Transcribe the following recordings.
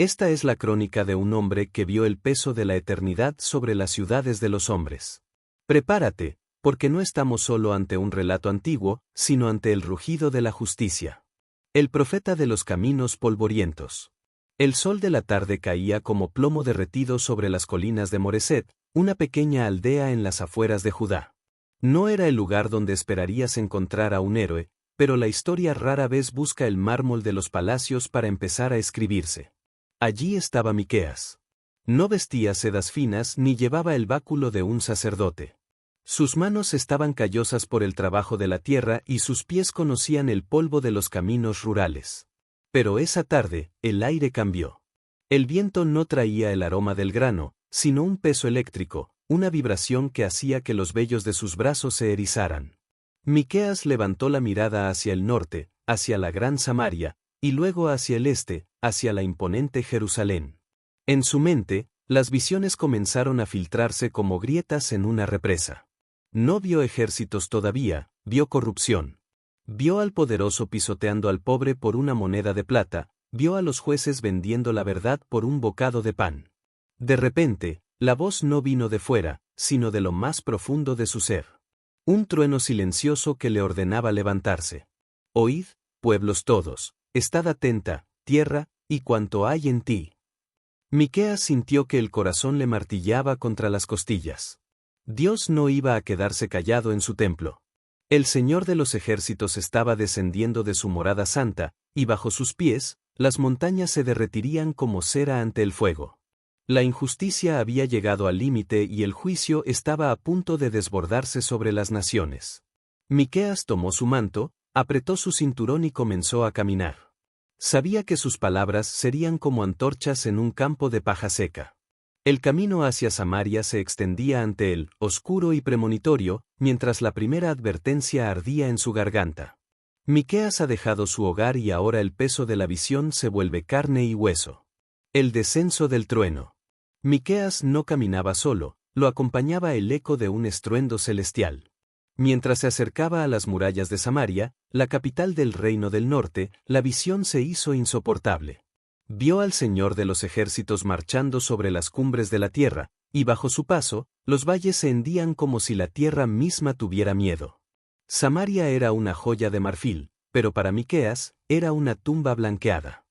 Esta es la crónica de un hombre que vio el peso de la eternidad sobre las ciudades de los hombres. Prepárate, porque no estamos solo ante un relato antiguo, sino ante el rugido de la justicia. El profeta de los caminos polvorientos. El sol de la tarde caía como plomo derretido sobre las colinas de Moreset, una pequeña aldea en las afueras de Judá. No era el lugar donde esperarías encontrar a un héroe, pero la historia rara vez busca el mármol de los palacios para empezar a escribirse. Allí estaba Miqueas. No vestía sedas finas ni llevaba el báculo de un sacerdote. Sus manos estaban callosas por el trabajo de la tierra y sus pies conocían el polvo de los caminos rurales. Pero esa tarde, el aire cambió. El viento no traía el aroma del grano, sino un peso eléctrico, una vibración que hacía que los vellos de sus brazos se erizaran. Miqueas levantó la mirada hacia el norte, hacia la gran Samaria, y luego hacia el este, hacia la imponente Jerusalén. En su mente, las visiones comenzaron a filtrarse como grietas en una represa. No vio ejércitos todavía, vio corrupción. Vio al poderoso pisoteando al pobre por una moneda de plata, vio a los jueces vendiendo la verdad por un bocado de pan. De repente, la voz no vino de fuera, sino de lo más profundo de su ser. Un trueno silencioso que le ordenaba levantarse. Oíd, pueblos todos, estad atenta, tierra, y cuanto hay en ti. Miqueas sintió que el corazón le martillaba contra las costillas. Dios no iba a quedarse callado en su templo. El Señor de los ejércitos estaba descendiendo de su morada santa, y bajo sus pies, las montañas se derretirían como cera ante el fuego. La injusticia había llegado al límite y el juicio estaba a punto de desbordarse sobre las naciones. Miqueas tomó su manto, apretó su cinturón y comenzó a caminar. Sabía que sus palabras serían como antorchas en un campo de paja seca. El camino hacia Samaria se extendía ante él, oscuro y premonitorio, mientras la primera advertencia ardía en su garganta. Miqueas ha dejado su hogar y ahora el peso de la visión se vuelve carne y hueso. El descenso del trueno. Miqueas no caminaba solo, lo acompañaba el eco de un estruendo celestial. Mientras se acercaba a las murallas de Samaria, la capital del reino del norte, la visión se hizo insoportable. Vio al Señor de los ejércitos marchando sobre las cumbres de la tierra, y bajo su paso, los valles se hendían como si la tierra misma tuviera miedo. Samaria era una joya de marfil, pero para Miqueas, era una tumba blanqueada.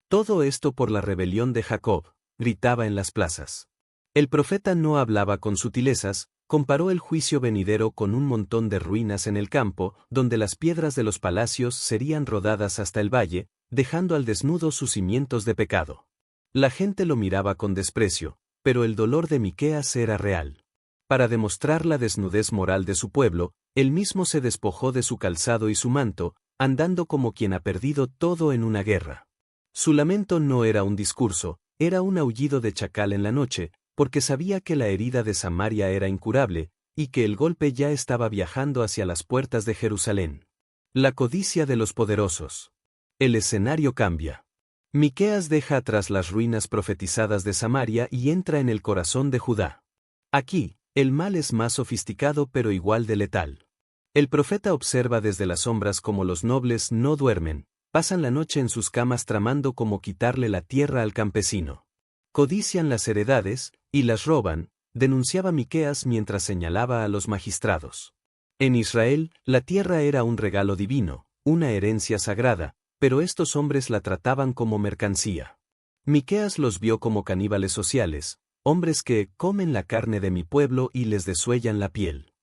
Todo esto por la rebelión de Jacob, gritaba en las plazas. El profeta no hablaba con sutilezas, comparó el juicio venidero con un montón de ruinas en el campo, donde las piedras de los palacios serían rodadas hasta el valle, dejando al desnudo sus cimientos de pecado. La gente lo miraba con desprecio, pero el dolor de Miqueas era real. Para demostrar la desnudez moral de su pueblo, él mismo se despojó de su calzado y su manto, andando como quien ha perdido todo en una guerra. Su lamento no era un discurso, era un aullido de chacal en la noche, porque sabía que la herida de Samaria era incurable, y que el golpe ya estaba viajando hacia las puertas de Jerusalén. La codicia de los poderosos. El escenario cambia. Miqueas deja atrás las ruinas profetizadas de Samaria y entra en el corazón de Judá. Aquí, el mal es más sofisticado pero igual de letal. El profeta observa desde las sombras cómo los nobles no duermen, pasan la noche en sus camas tramando cómo quitarle la tierra al campesino. Codician las heredades, y las roban, denunciaba Miqueas mientras señalaba a los magistrados. En Israel, la tierra era un regalo divino, una herencia sagrada, pero estos hombres la trataban como mercancía. Miqueas los vio como caníbales sociales, hombres que comen la carne de mi pueblo y les desuellan la piel.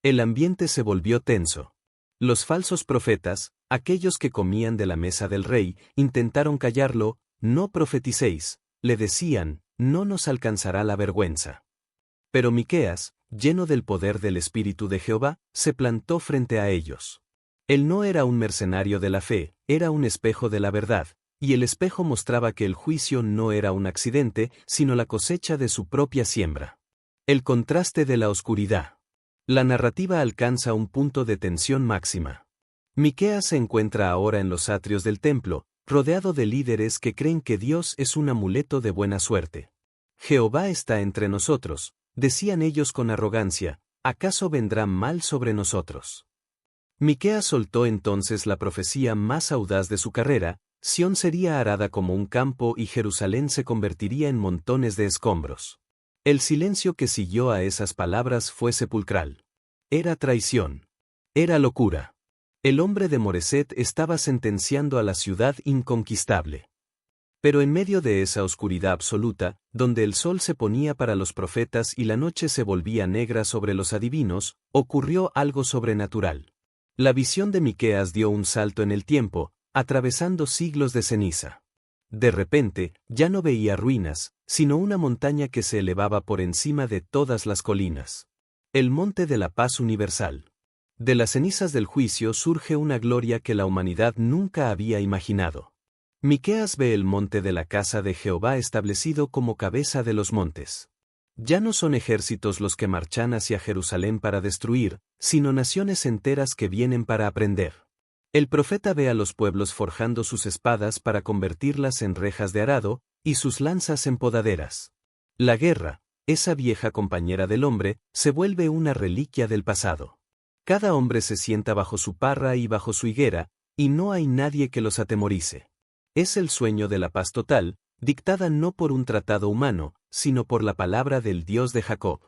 El ambiente se volvió tenso. Los falsos profetas, aquellos que comían de la mesa del rey, intentaron callarlo, no profeticéis, le decían, no nos alcanzará la vergüenza. Pero Miqueas, lleno del poder del Espíritu de Jehová, se plantó frente a ellos. Él no era un mercenario de la fe, era un espejo de la verdad, y el espejo mostraba que el juicio no era un accidente, sino la cosecha de su propia siembra. El contraste de la oscuridad. La narrativa alcanza un punto de tensión máxima. Miqueas se encuentra ahora en los atrios del templo, rodeado de líderes que creen que Dios es un amuleto de buena suerte. Jehová está entre nosotros, decían ellos con arrogancia, ¿acaso vendrá mal sobre nosotros? Miqueas soltó entonces la profecía más audaz de su carrera, Sión sería arada como un campo y Jerusalén se convertiría en montones de escombros. El silencio que siguió a esas palabras fue sepulcral. Era traición. Era locura. El hombre de Moreset estaba sentenciando a la ciudad inconquistable. Pero en medio de esa oscuridad absoluta, donde el sol se ponía para los profetas y la noche se volvía negra sobre los adivinos, ocurrió algo sobrenatural. La visión de Miqueas dio un salto en el tiempo, atravesando siglos de ceniza. De repente, ya no veía ruinas, sino una montaña que se elevaba por encima de todas las colinas. El monte de la paz universal. De las cenizas del juicio surge una gloria que la humanidad nunca había imaginado. Miqueas ve el monte de la casa de Jehová establecido como cabeza de los montes. Ya no son ejércitos los que marchan hacia Jerusalén para destruir, sino naciones enteras que vienen para aprender. El profeta ve a los pueblos forjando sus espadas para convertirlas en rejas de arado, y sus lanzas en podaderas. La guerra, esa vieja compañera del hombre, se vuelve una reliquia del pasado. Cada hombre se sienta bajo su parra y bajo su higuera, y no hay nadie que los atemorice. Es el sueño de la paz total, dictada no por un tratado humano, sino por la palabra del Dios de Jacob.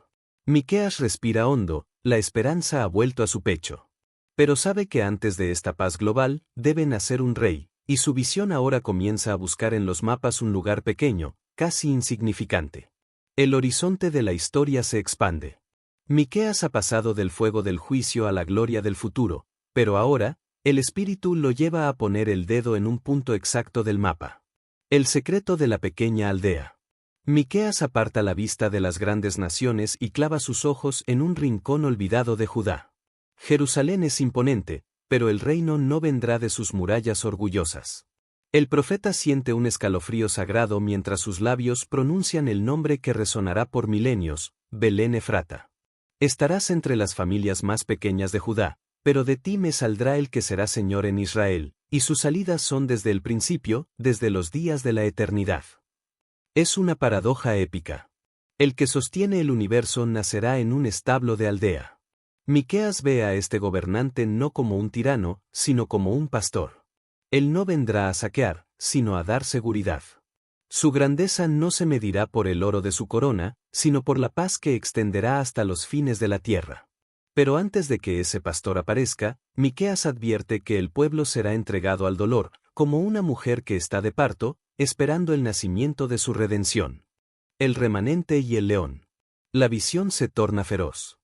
Miqueas respira hondo, la esperanza ha vuelto a su pecho. Pero sabe que antes de esta paz global, debe nacer un rey, y su visión ahora comienza a buscar en los mapas un lugar pequeño, casi insignificante. El horizonte de la historia se expande. Miqueas ha pasado del fuego del juicio a la gloria del futuro, pero ahora, el espíritu lo lleva a poner el dedo en un punto exacto del mapa. El secreto de la pequeña aldea. Miqueas aparta la vista de las grandes naciones y clava sus ojos en un rincón olvidado de Judá. Jerusalén es imponente, pero el reino no vendrá de sus murallas orgullosas. El profeta siente un escalofrío sagrado mientras sus labios pronuncian el nombre que resonará por milenios, Belén Efrata. Estarás entre las familias más pequeñas de Judá, pero de ti me saldrá el que será Señor en Israel, y sus salidas son desde el principio, desde los días de la eternidad. Es una paradoja épica. El que sostiene el universo nacerá en un establo de aldea. Miqueas ve a este gobernante no como un tirano, sino como un pastor. Él no vendrá a saquear, sino a dar seguridad. Su grandeza no se medirá por el oro de su corona, sino por la paz que extenderá hasta los fines de la tierra. Pero antes de que ese pastor aparezca, Miqueas advierte que el pueblo será entregado al dolor, como una mujer que está de parto, esperando el nacimiento de su redención. El remanente y el león. La visión se torna feroz.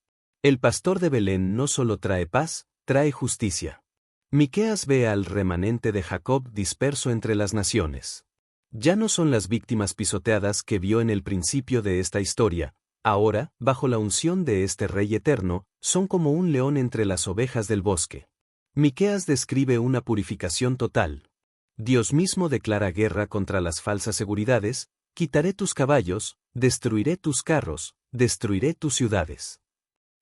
El pastor de Belén no solo trae paz, trae justicia. Miqueas ve al remanente de Jacob disperso entre las naciones. Ya no son las víctimas pisoteadas que vio en el principio de esta historia. Ahora, bajo la unción de este Rey eterno, son como un león entre las ovejas del bosque. Miqueas describe una purificación total. Dios mismo declara guerra contra las falsas seguridades, quitaré tus caballos, destruiré tus carros, destruiré tus ciudades.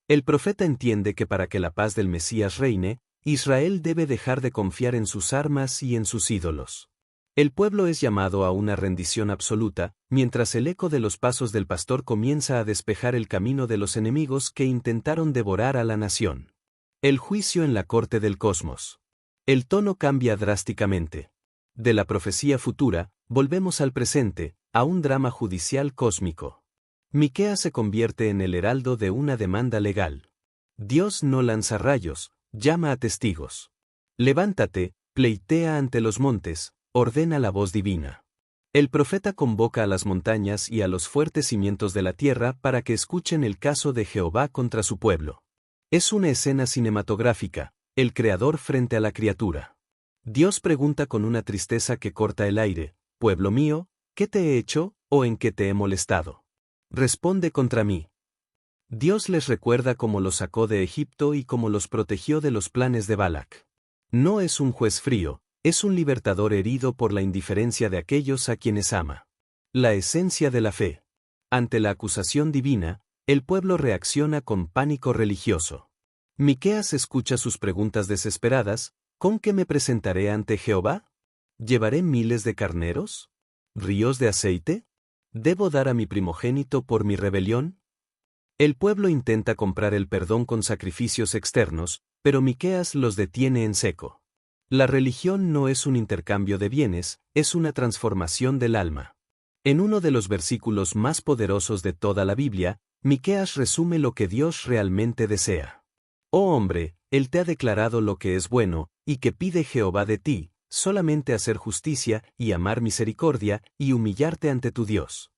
El profeta entiende que para que la paz del Mesías reine, Israel debe dejar de confiar en sus armas y en sus ídolos. El pueblo es llamado a una rendición absoluta, mientras el eco de los pasos del pastor comienza a despejar el camino de los enemigos que intentaron devorar a la nación. El juicio en la corte del cosmos. El tono cambia drásticamente. De la profecía futura, volvemos al presente, a un drama judicial cósmico. Miqueas se convierte en el heraldo de una demanda legal. Dios no lanza rayos, llama a testigos. Levántate, pleitea ante los montes, ordena la voz divina. El profeta convoca a las montañas y a los fuertes cimientos de la tierra para que escuchen el caso de Jehová contra su pueblo. Es una escena cinematográfica, el Creador frente a la criatura. Dios pregunta con una tristeza que corta el aire, «Pueblo mío, ¿qué te he hecho, o en qué te he molestado? Responde contra mí». Dios les recuerda cómo los sacó de Egipto y cómo los protegió de los planes de Balac. No es un juez frío, es un libertador herido por la indiferencia de aquellos a quienes ama. La esencia de la fe. Ante la acusación divina, el pueblo reacciona con pánico religioso. Miqueas escucha sus preguntas desesperadas, ¿con qué me presentaré ante Jehová? ¿Llevaré miles de carneros? ¿Ríos de aceite? ¿Debo dar a mi primogénito por mi rebelión? El pueblo intenta comprar el perdón con sacrificios externos, pero Miqueas los detiene en seco. La religión no es un intercambio de bienes, es una transformación del alma. En uno de los versículos más poderosos de toda la Biblia, Miqueas resume lo que Dios realmente desea. Oh hombre, Él te ha declarado lo que es bueno, y que pide Jehová de ti, solamente hacer justicia, y amar misericordia, y humillarte ante tu Dios.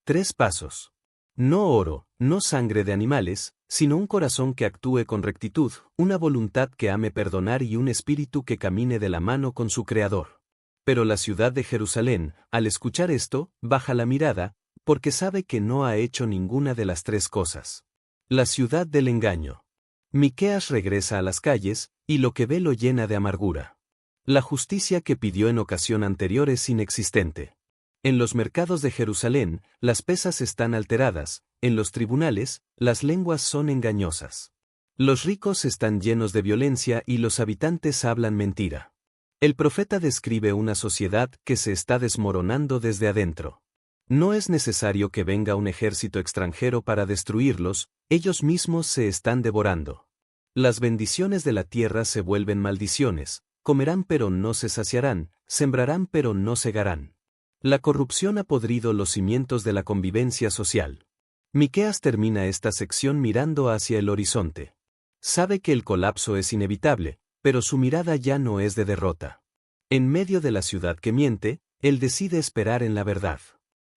3 pasos. No oro, no sangre de animales, sino un corazón que actúe con rectitud, una voluntad que ame perdonar y un espíritu que camine de la mano con su Creador. Pero la ciudad de Jerusalén, al escuchar esto, baja la mirada, porque sabe que no ha hecho ninguna de las 3 cosas. La ciudad del engaño. Miqueas regresa a las calles, y lo que ve lo llena de amargura. La justicia que pidió en ocasión anterior es inexistente. En los mercados de Jerusalén, las pesas están alteradas, en los tribunales, las lenguas son engañosas. Los ricos están llenos de violencia y los habitantes hablan mentira. El profeta describe una sociedad que se está desmoronando desde adentro. No es necesario que venga un ejército extranjero para destruirlos, ellos mismos se están devorando. Las bendiciones de la tierra se vuelven maldiciones, comerán pero no se saciarán, sembrarán pero no segarán. La corrupción ha podrido los cimientos de la convivencia social. Miqueas termina esta sección mirando hacia el horizonte. Sabe que el colapso es inevitable, pero su mirada ya no es de derrota. En medio de la ciudad que miente, él decide esperar en la verdad.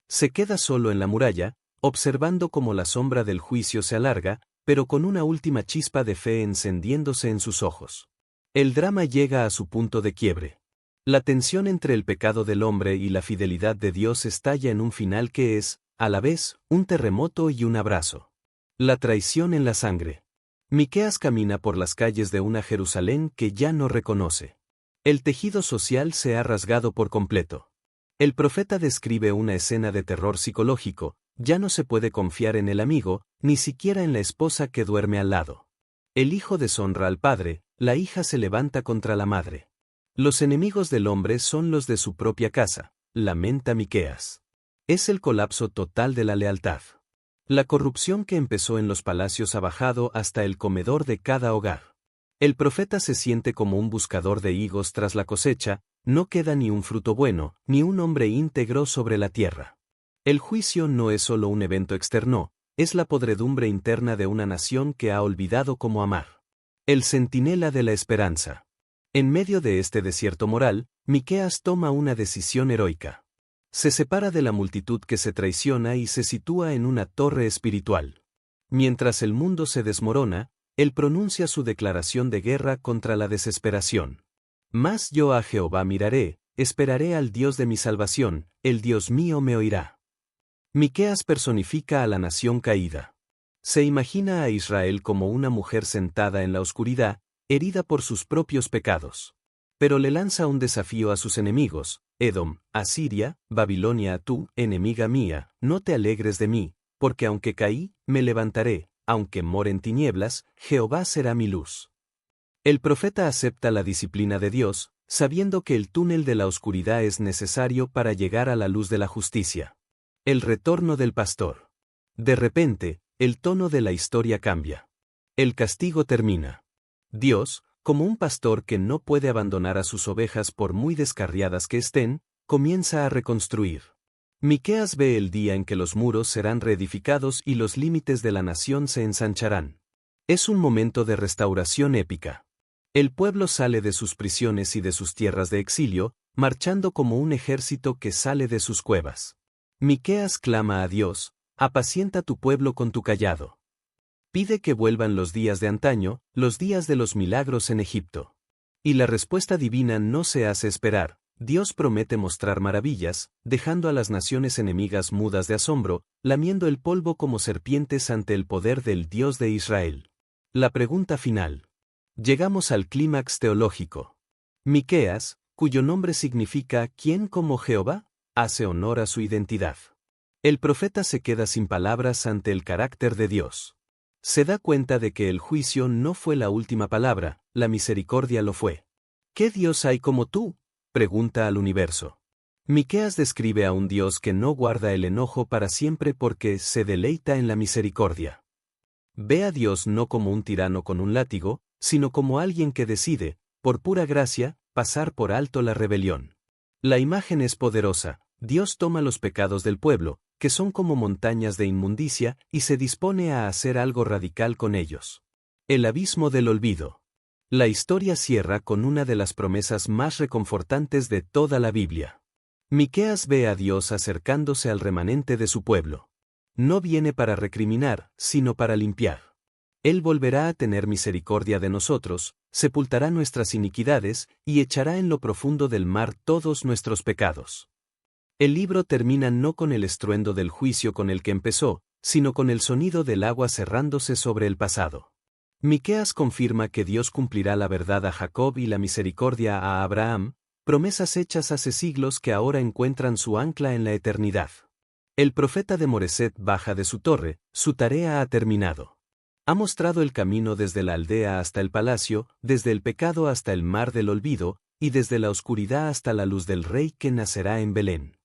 Se queda solo en la muralla, observando cómo la sombra del juicio se alarga, pero con una última chispa de fe encendiéndose en sus ojos. El drama llega a su punto de quiebre. La tensión entre el pecado del hombre y la fidelidad de Dios estalla en un final que es, a la vez, un terremoto y un abrazo. La traición en la sangre. Miqueas camina por las calles de una Jerusalén que ya no reconoce. El tejido social se ha rasgado por completo. El profeta describe una escena de terror psicológico, ya no se puede confiar en el amigo, ni siquiera en la esposa que duerme al lado. El hijo deshonra al padre, la hija se levanta contra la madre. Los enemigos del hombre son los de su propia casa, lamenta Miqueas. Es el colapso total de la lealtad. La corrupción que empezó en los palacios ha bajado hasta el comedor de cada hogar. El profeta se siente como un buscador de higos tras la cosecha, no queda ni un fruto bueno, ni un hombre íntegro sobre la tierra. El juicio no es solo un evento externo, es la podredumbre interna de una nación que ha olvidado cómo amar. El centinela de la esperanza. En medio de este desierto moral, Miqueas toma una decisión heroica. Se separa de la multitud que se traiciona y se sitúa en una torre espiritual. Mientras el mundo se desmorona, él pronuncia su declaración de guerra contra la desesperación. Mas yo a Jehová miraré, esperaré al Dios de mi salvación, el Dios mío me oirá. Miqueas personifica a la nación caída. Se imagina a Israel como una mujer sentada en la oscuridad, herida por sus propios pecados. Pero le lanza un desafío a sus enemigos, Edom, Asiria, Babilonia, tú, enemiga mía, no te alegres de mí, porque aunque caí, me levantaré, aunque more en tinieblas, Jehová será mi luz. El profeta acepta la disciplina de Dios, sabiendo que el túnel de la oscuridad es necesario para llegar a la luz de la justicia. El retorno del pastor. De repente, el tono de la historia cambia. El castigo termina. Dios, como un pastor que no puede abandonar a sus ovejas por muy descarriadas que estén, comienza a reconstruir. Miqueas ve el día en que los muros serán reedificados y los límites de la nación se ensancharán. Es un momento de restauración épica. El pueblo sale de sus prisiones y de sus tierras de exilio, marchando como un ejército que sale de sus cuevas. Miqueas clama a Dios, apacienta tu pueblo con tu cayado. Pide que vuelvan los días de antaño, los días de los milagros en Egipto. Y la respuesta divina no se hace esperar. Dios promete mostrar maravillas, dejando a las naciones enemigas mudas de asombro, lamiendo el polvo como serpientes ante el poder del Dios de Israel. La pregunta final. Llegamos al clímax teológico. Miqueas, cuyo nombre significa ¿quién como Jehová?, hace honor a su identidad. El profeta se queda sin palabras ante el carácter de Dios. Se da cuenta de que el juicio no fue la última palabra, la misericordia lo fue. ¿Qué Dios hay como tú?, pregunta al universo. Miqueas describe a un Dios que no guarda el enojo para siempre porque se deleita en la misericordia. Ve a Dios no como un tirano con un látigo, sino como alguien que decide, por pura gracia, pasar por alto la rebelión. La imagen es poderosa. Dios toma los pecados del pueblo, que son como montañas de inmundicia, y se dispone a hacer algo radical con ellos. El abismo del olvido. La historia cierra con una de las promesas más reconfortantes de toda la Biblia. Miqueas ve a Dios acercándose al remanente de su pueblo. No viene para recriminar, sino para limpiar. Él volverá a tener misericordia de nosotros, sepultará nuestras iniquidades, y echará en lo profundo del mar todos nuestros pecados. El libro termina no con el estruendo del juicio con el que empezó, sino con el sonido del agua cerrándose sobre el pasado. Miqueas confirma que Dios cumplirá la verdad a Jacob y la misericordia a Abraham, promesas hechas hace siglos que ahora encuentran su ancla en la eternidad. El profeta de Moreset baja de su torre, su tarea ha terminado. Ha mostrado el camino desde la aldea hasta el palacio, desde el pecado hasta el mar del olvido, y desde la oscuridad hasta la luz del Rey que nacerá en Belén.